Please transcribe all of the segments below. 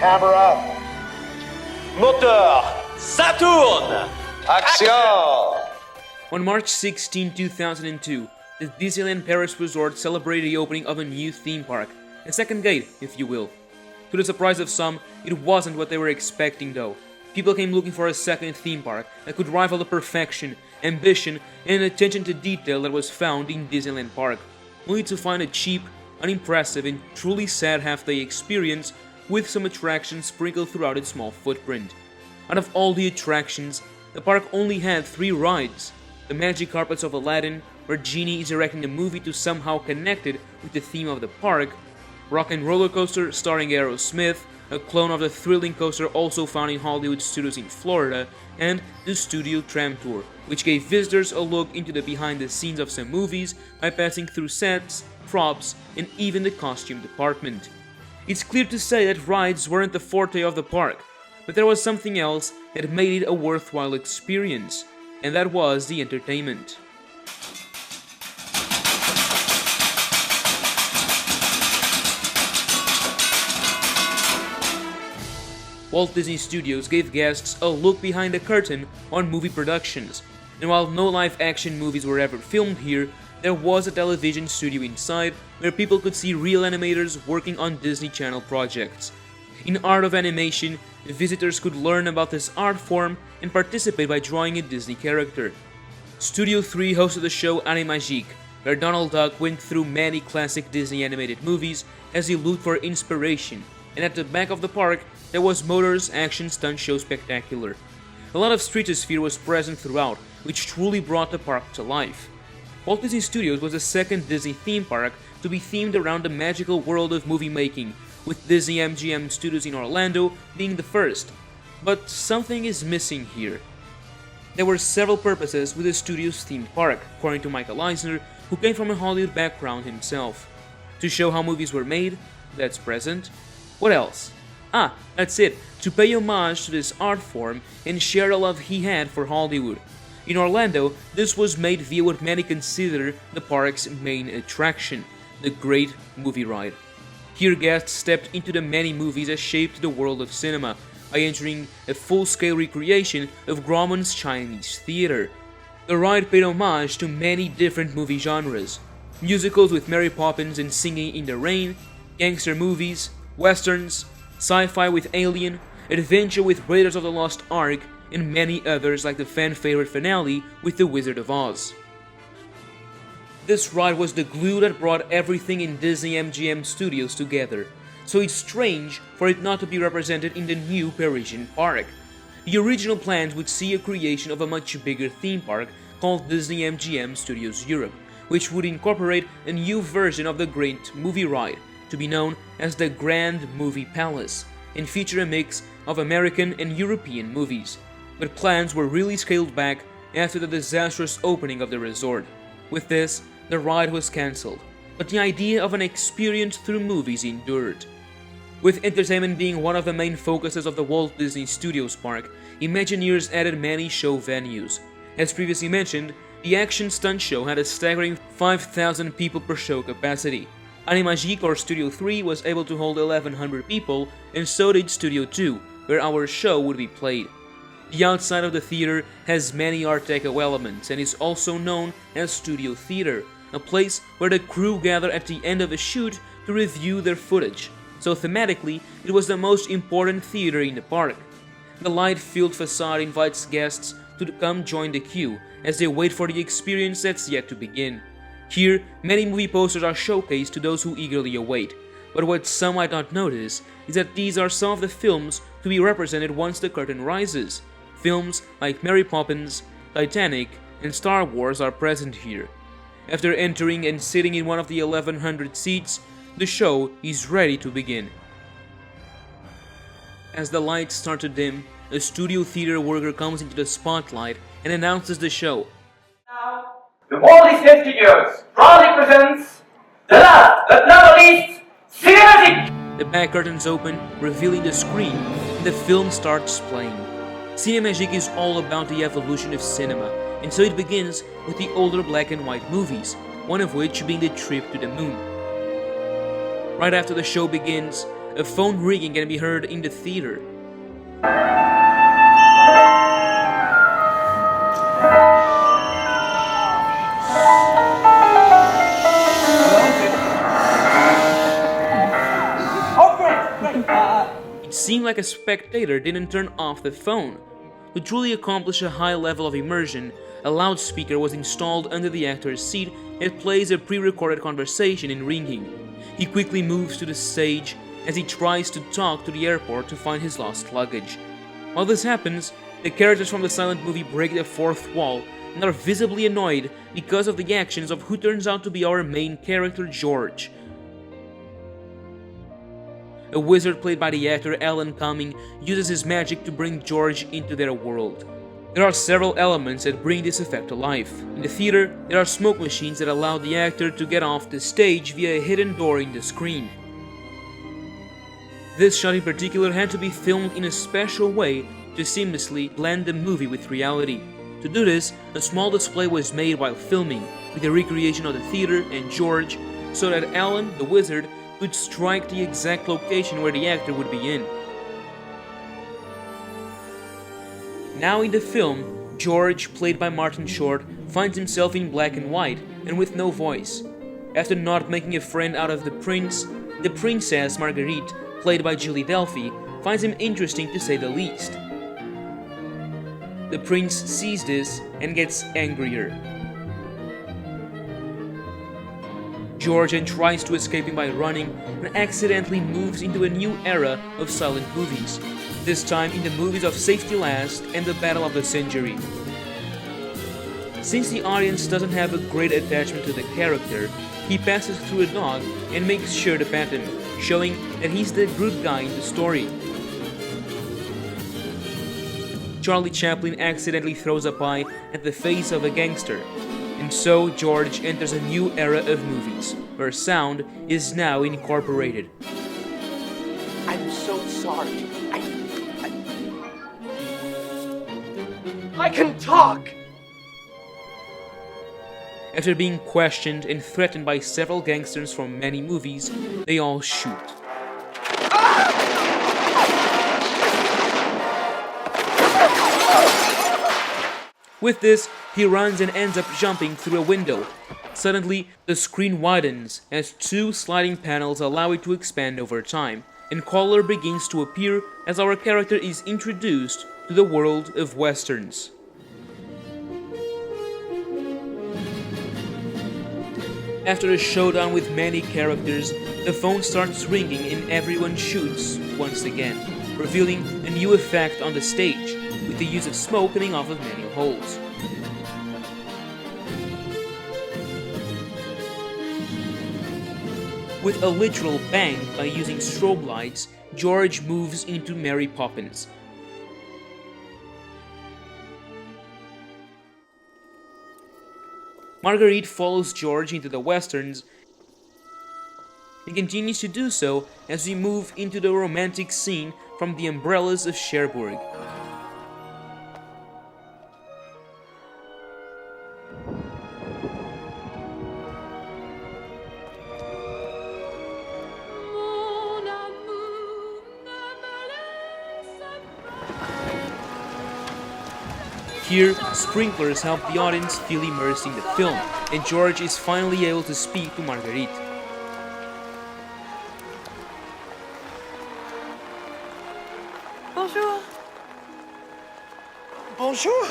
Camera. Moteur, ça tourne! Action! On March 16, 2002, the Disneyland Paris Resort celebrated the opening of a new theme park, a second gate, if you will. To the surprise of some, it wasn't what they were expecting though. People came looking for a second theme park that could rival the perfection, ambition, and attention to detail that was found in Disneyland Park, only to find a cheap, unimpressive, and truly sad half-day experience with some attractions sprinkled throughout its small footprint. Out of all the attractions, the park only had 3 rides. The Magic Carpets of Aladdin, where Genie is directing the movie to somehow connect it with the theme of the park, Rock and Roller Coaster starring Aerosmith, a clone of the thrilling coaster also found in Hollywood studios in Florida, and the Studio Tram Tour, which gave visitors a look into the behind-the-scenes of some movies by passing through sets, props, and even the costume department. It's clear to say that rides weren't the forte of the park, but there was something else that made it a worthwhile experience, and that was the entertainment. Walt Disney Studios gave guests a look behind the curtain on movie productions, and while no live-action movies were ever filmed here, there was a television studio inside where people could see real animators working on Disney Channel projects. In Art of Animation, visitors could learn about this art form and participate by drawing a Disney character. Studio 3 hosted the show Cinemagique, where Donald Duck went through many classic Disney animated movies as he looked for inspiration, and at the back of the park there was Motor's Action Stunt Show Spectacular. A lot of Streetmosphere was present throughout, which truly brought the park to life. Walt Disney Studios was the second Disney theme park to be themed around the magical world of movie making, with Disney MGM Studios in Orlando being the first. But something is missing here. There were several purposes with the studio's themed park, according to Michael Eisner, who came from a Hollywood background himself. To show how movies were made, that's present. What else? That's it, to pay homage to this art form and share the love he had for Hollywood. In Orlando, this was made via what many consider the park's main attraction, the Great Movie Ride. Here guests stepped into the many movies that shaped the world of cinema by entering a full-scale recreation of Grauman's Chinese theater. The ride paid homage to many different movie genres: musicals with Mary Poppins and Singing in the Rain, gangster movies, westerns, sci-fi with Alien, adventure with Raiders of the Lost Ark, and many others like the fan-favorite finale with The Wizard of Oz. This ride was the glue that brought everything in Disney MGM Studios together, so it's strange for it not to be represented in the new Parisian park. The original plans would see a creation of a much bigger theme park called Disney MGM Studios Europe, which would incorporate a new version of the Great Movie Ride, to be known as the Grand Movie Palace, and feature a mix of American and European movies. But plans were really scaled back after the disastrous opening of the resort. With this, the ride was cancelled, but the idea of an experience through movies endured. With entertainment being one of the main focuses of the Walt Disney Studios park, Imagineers added many show venues. As previously mentioned, the Action Stunt Show had a staggering 5,000 people per show capacity. Cinemagique or Studio 3 was able to hold 1,100 people, and so did Studio 2, where our show would be played. The outside of the theater has many Art Deco elements and is also known as Studio Theater, a place where the crew gather at the end of a shoot to review their footage, so thematically it was the most important theater in the park. The light-filled facade invites guests to come join the queue as they wait for the experience that's yet to begin. Here, many movie posters are showcased to those who eagerly await, but what some might not notice is that these are some of the films to be represented once the curtain rises. Films like Mary Poppins, Titanic, and Star Wars are present here. After entering and sitting in one of the 1,100 seats, the show is ready to begin. As the lights start to dim, a studio theater worker comes into the spotlight and announces the show. Now, the Walt Disney Studios proudly presents the last but not least, Cinemagique! The back curtains open, revealing the screen, and the film starts playing. Cinemagique is all about the evolution of cinema, and so it begins with the older black and white movies, one of which being The Trip to the Moon. Right after the show begins, a phone ringing can be heard in the theater. It seemed like a spectator didn't turn off the phone. To truly accomplish a high level of immersion, a loudspeaker was installed under the actor's seat and plays a pre-recorded conversation in ringing. He quickly moves to the stage as he tries to talk to the airport to find his lost luggage. While this happens, the characters from the silent movie break the fourth wall and are visibly annoyed because of the actions of who turns out to be our main character, George. A wizard played by the actor Alan Cumming uses his magic to bring George into their world. There are several elements that bring this effect to life. In the theater, there are smoke machines that allow the actor to get off the stage via a hidden door in the screen. This shot in particular had to be filmed in a special way to seamlessly blend the movie with reality. To do this, a small display was made while filming, with a recreation of the theater and George, so that Alan, the wizard, could strike the exact location where the actor would be in. Now in the film, George, played by Martin Short, finds himself in black and white and with no voice. After not making a friend out of the princess Marguerite, played by Julie Delpy, finds him interesting to say the least. The prince sees this and gets angrier. George then tries to escape him by running and accidentally moves into a new era of silent movies, this time in the movies of Safety Last and The Battle of the Century. Since the audience doesn't have a great attachment to the character, he passes through a dog and makes sure to pet him, showing that he's the good guy in the story. Charlie Chaplin accidentally throws a pie at the face of a gangster, and so George enters a new era of movies, where sound is now incorporated. I'm so sorry. I can talk! After being questioned and threatened by several gangsters from many movies, they all shoot. With this, he runs and ends up jumping through a window. Suddenly, the screen widens as two sliding panels allow it to expand over time, and color begins to appear as our character is introduced to the world of westerns. After a showdown with many characters, the phone starts ringing and everyone shoots once again, revealing a new effect on the stage, with the use of smoke coming off of many holes. With a literal bang by using strobe lights, George moves into Mary Poppins. Marguerite follows George into the westerns and continues to do so as we move into the romantic scene from The Umbrellas of Cherbourg. Here, sprinklers help the audience feel immersed in the film, and George is finally able to speak to Marguerite. Bonjour. Bonjour!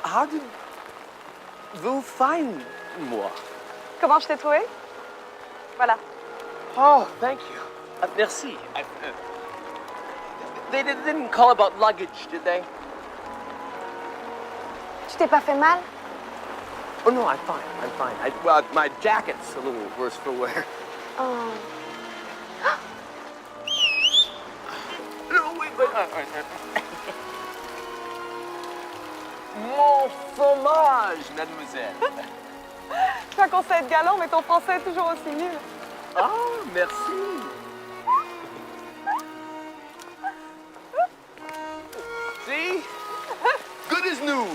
How did vous find moi? Comment je t'ai trouvé? Voilà. Oh, thank you. Merci. They didn't call about luggage, did they? Tu t'es pas fait mal? Oh, no, I'm fine. My jacket's a little worse for wear. Oh. No, wait. Mon fromage, mademoiselle. Je crois qu'on sait être galant, mais ton français est toujours aussi nul. Ah, merci. See? Good as new.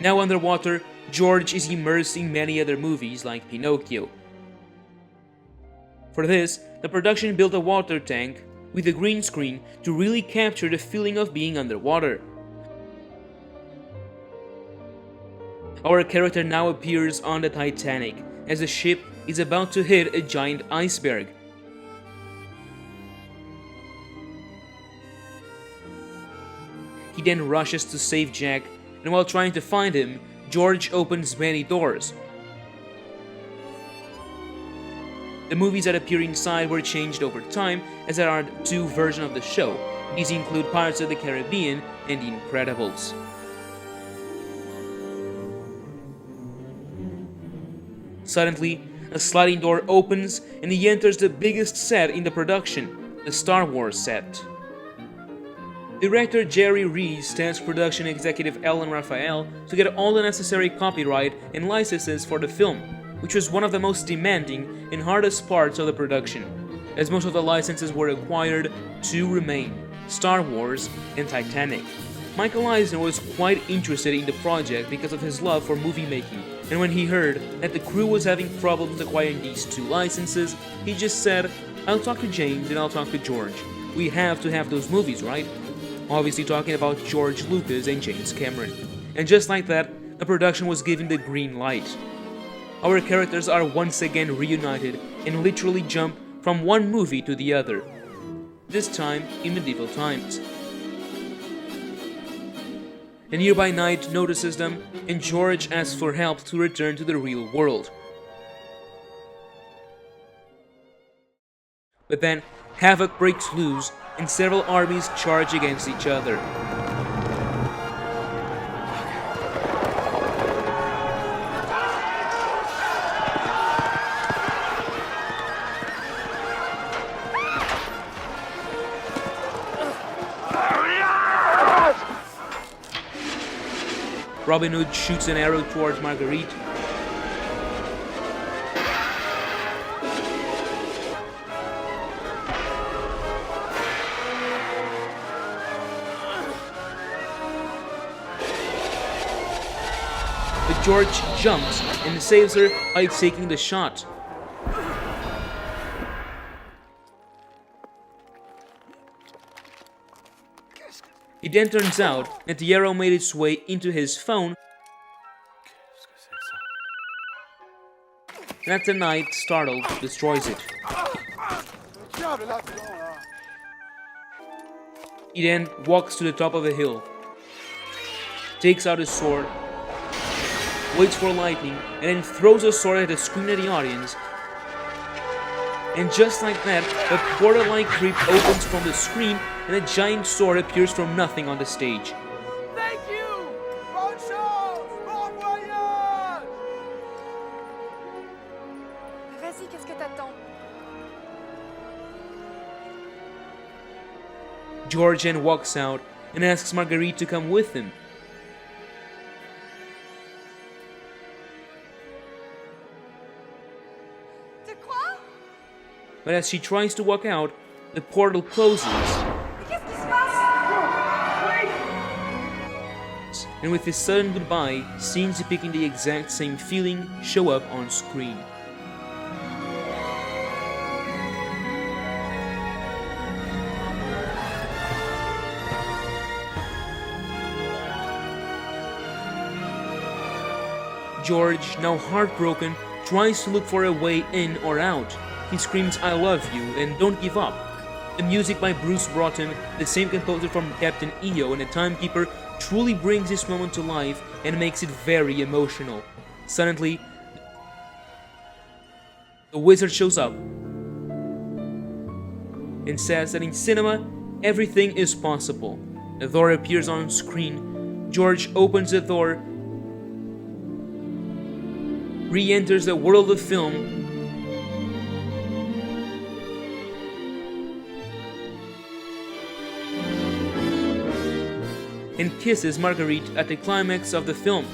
Now underwater, George is immersed in many other movies like Pinocchio. For this, the production built a water tank with a green screen to really capture the feeling of being underwater. Our character now appears on the Titanic as the ship is about to hit a giant iceberg. He then rushes to save Jack, and while trying to find him, George opens many doors. The movies that appear inside were changed over time, as there are two versions of the show. These include Pirates of the Caribbean and The Incredibles. Suddenly, a sliding door opens and he enters the biggest set in the production, the Star Wars set. Director Jerry Reese tasked production executive Ellen Raphael to get all the necessary copyright and licenses for the film, which was one of the most demanding and hardest parts of the production, as most of the licenses were acquired to remain: Star Wars and Titanic. Michael Eisner was quite interested in the project because of his love for movie making, and when he heard that the crew was having problems acquiring these two licenses, he just said, "I'll talk to James and I'll talk to George. We have to have those movies, right?" Obviously talking about George Lucas and James Cameron. And just like that, the production was given the green light. Our characters are once again reunited and literally jump from one movie to the other, this time in medieval times. A nearby knight notices them, and George asks for help to return to the real world. But then, havoc breaks loose, and several armies charge against each other. Robin Hood shoots an arrow towards Marguerite. But George jumps and saves her by taking the shot. It then turns out that the arrow made its way into his phone, and that the knight, startled, destroys it. He then walks to the top of a hill, takes out his sword, waits for lightning, and then throws a sword at the screen of the audience. And just like that, a portal-like creep opens from the screen and a giant sword appears from nothing on the stage. Thank you! Bonne chance! Bon voyage! Vas-y, qu'est-ce que t'attends? George then walks out and asks Marguerite to come with him. Tu crois? But as she tries to walk out, the portal closes. Mais qu'est-ce qui se passe? And with his sudden goodbye, scenes depicting the exact same feeling show up on screen. George, now heartbroken, tries to look for a way in or out. He screams, "I love you," and "Don't give up." The music by Bruce Broughton, the same composer from Captain EO and The Timekeeper, truly brings this moment to life and makes it very emotional. Suddenly, the wizard shows up and says that in cinema, everything is possible. The door appears on screen. George opens the door, re-enters the world of film, and kisses Marguerite at the climax of the film.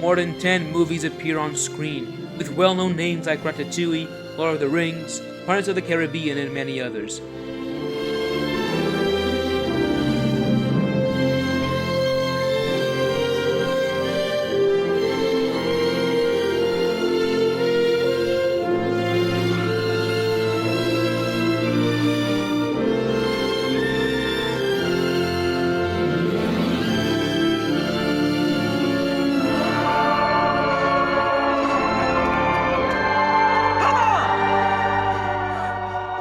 More than 10 movies appear on screen, with well-known names like Ratatouille, Lord of the Rings, Pirates of the Caribbean, and many others.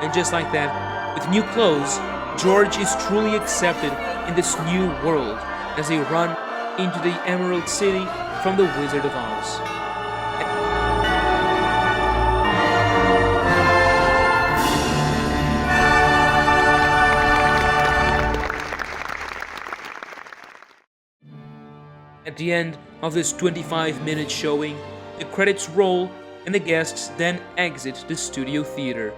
And just like that, with new clothes, George is truly accepted in this new world as they run into the Emerald City from the Wizard of Oz. At the end of this 25-minute showing, the credits roll and the guests then exit the studio theater.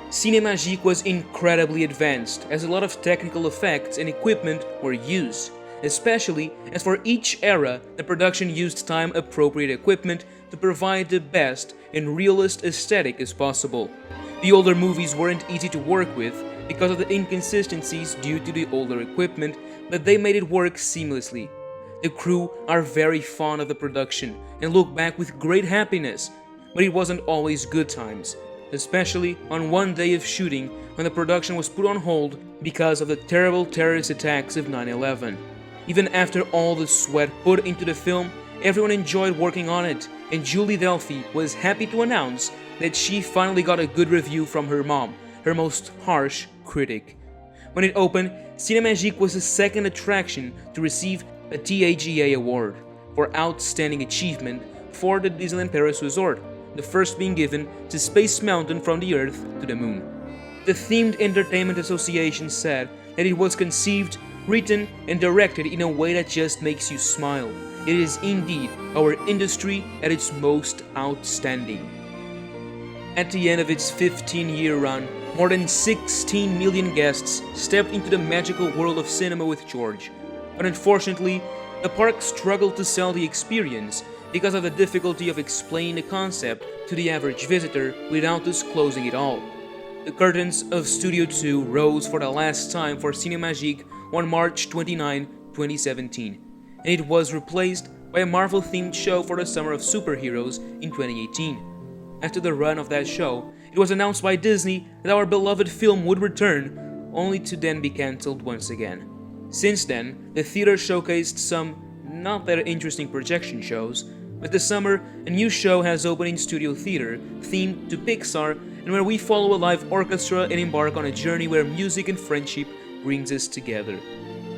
Cinemagique was incredibly advanced as a lot of technical effects and equipment were used, especially as for each era the production used time-appropriate equipment to provide the best and realist aesthetic as possible. The older movies weren't easy to work with because of the inconsistencies due to the older equipment, but they made it work seamlessly. The crew are very fond of the production and look back with great happiness, but it wasn't always good times, especially on one day of shooting when the production was put on hold because of the terrible terrorist attacks of 9/11. Even after all the sweat put into the film, everyone enjoyed working on it, and Julie Delphi was happy to announce that she finally got a good review from her mom, her most harsh critic. When it opened, Cinemagique was the second attraction to receive a TAGA award for Outstanding Achievement for the Disneyland Paris Resort, the first being given to Space Mountain from the Earth to the Moon. The Themed Entertainment Association said that it was conceived, written, and directed in a way that just makes you smile. It is indeed our industry at its most outstanding. At the end of its 15-year run, more than 16 million guests stepped into the magical world of cinema with George. But unfortunately, the park struggled to sell the experience because of the difficulty of explaining the concept to the average visitor without disclosing it all. The curtains of Studio 2 rose for the last time for Cinemagique on March 29, 2017, and it was replaced by a Marvel-themed show for the Summer of Superheroes in 2018. After the run of that show, it was announced by Disney that our beloved film would return, only to then be cancelled once again. Since then, the theater showcased some not that interesting projection shows, but this summer, a new show has opened in Studio Theater, themed to Pixar, and where we follow a live orchestra and embark on a journey where music and friendship brings us together.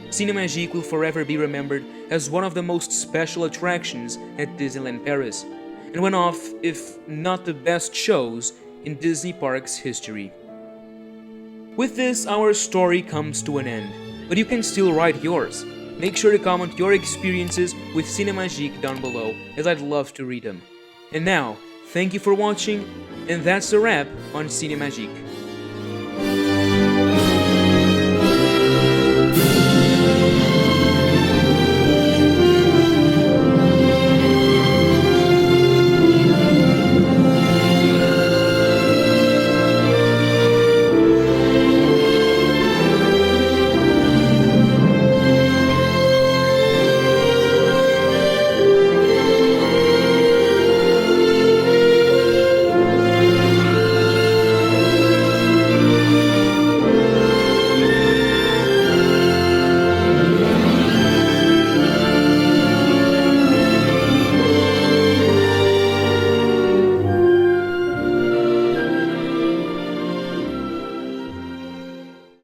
Cinemagique will forever be remembered as one of the most special attractions at Disneyland Paris, and one of, if not the best shows in Disney Parks history. With this, our story comes to an end, but you can still write yours. Make sure to comment your experiences with Cinemagique down below, as I'd love to read them. And now, thank you for watching, and that's a wrap on Cinemagique.